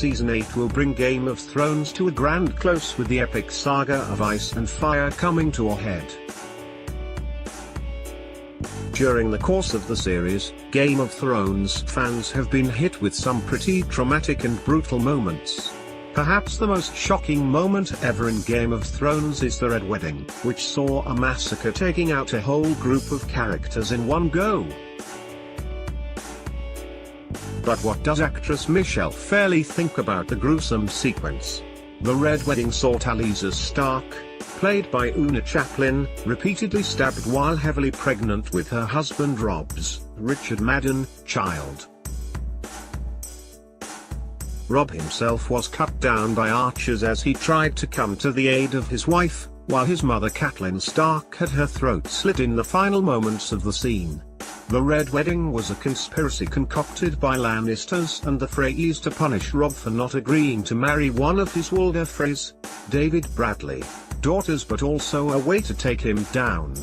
Season 8 will bring Game of Thrones to a grand close, with the epic saga of Ice and Fire coming to a head. During the course of the series, Game of Thrones fans have been hit with some pretty traumatic and brutal moments. Perhaps the most shocking moment ever in Game of Thrones is the Red Wedding, which saw a massacre taking out a whole group of characters in one go. But what does actress Michelle Fairley think about the gruesome sequence? The Red Wedding saw Catelyn Stark, played by Catelyn, repeatedly stabbed while heavily pregnant with her husband Rob's, Richard Madden, child. Rob himself was cut down by archers as he tried to come to the aid of his wife, while his mother Catelyn Stark had her throat slit in the final moments of the scene. The Red Wedding was a conspiracy concocted by Lannisters and the Freys to punish Rob for not agreeing to marry one of his Walder Freys, David Bradley, daughters, but also a way to take him down.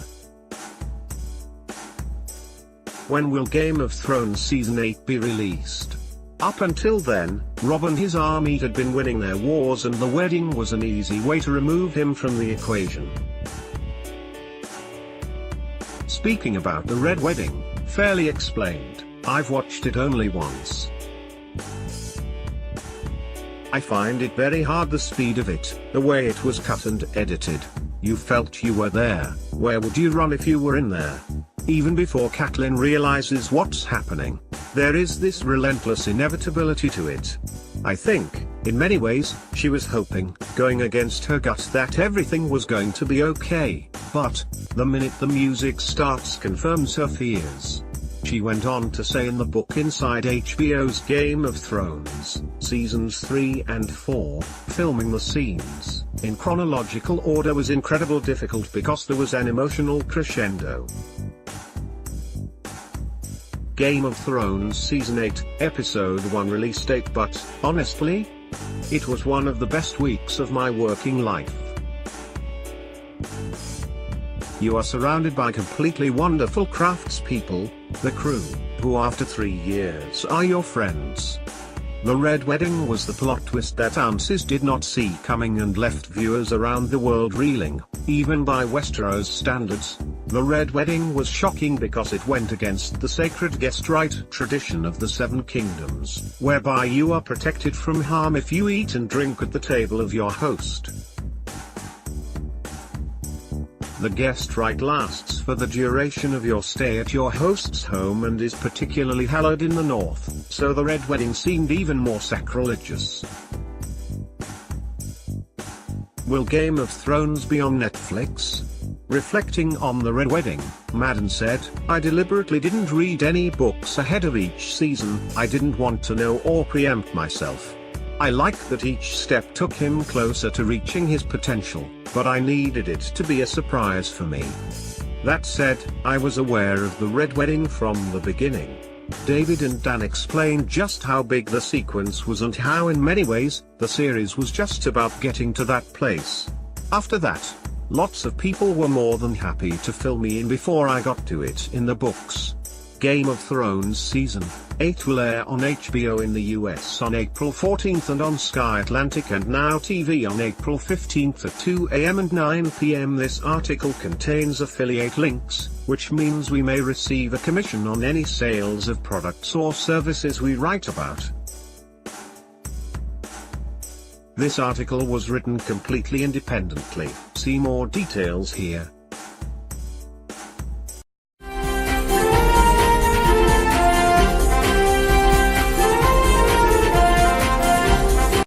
When will Game of Thrones Season 8 be released? Up until then, Rob and his army had been winning their wars, and the wedding was an easy way to remove him from the equation. Speaking about the Red Wedding, Fairley explained, "I've watched it only once. I find it very hard, the speed of it, the way it was cut and edited. You felt you were there. Where would you run if you were in there? Even before Catelyn realizes what's happening, there is this relentless inevitability to it. I think, in many ways, she was hoping, going against her gut, that everything was going to be okay, but the minute the music starts confirms her fears." She went on to say in the book Inside HBO's Game of Thrones, Seasons 3 and 4, filming the scenes in chronological order was incredibly difficult because there was an emotional crescendo. Game of Thrones Season 8, Episode 1 release date, but, honestly, it was one of the best weeks of my working life. You are surrounded by completely wonderful craftspeople, the crew, who after 3 years are your friends. The Red Wedding was the plot twist that audiences did not see coming and left viewers around the world reeling, even by Westeros standards. The Red Wedding was shocking because it went against the sacred guest right tradition of the Seven Kingdoms, whereby you are protected from harm if you eat and drink at the table of your host. The guest right lasts for the duration of your stay at your host's home and is particularly hallowed in the north, so the Red Wedding seemed even more sacrilegious. Will Game of Thrones be on Netflix? Reflecting on the Red Wedding, Madden said, "I deliberately didn't read any books ahead of each season. I didn't want to know or preempt myself. I like that each step took him closer to reaching his potential, but I needed it to be a surprise for me. That said, I was aware of the Red Wedding from the beginning." David and Dan explained just how big the sequence was and how in many ways, the series was just about getting to that place. After that, lots of people were more than happy to fill me in before I got to it in the books. Game of Thrones Season 8 will air on HBO in the US on April 14th and on Sky Atlantic and Now TV on April 15th at 2 AM and 9 PM. This article contains affiliate links, which means we may receive a commission on any sales of products or services we write about. This article was written completely independently. See more details here.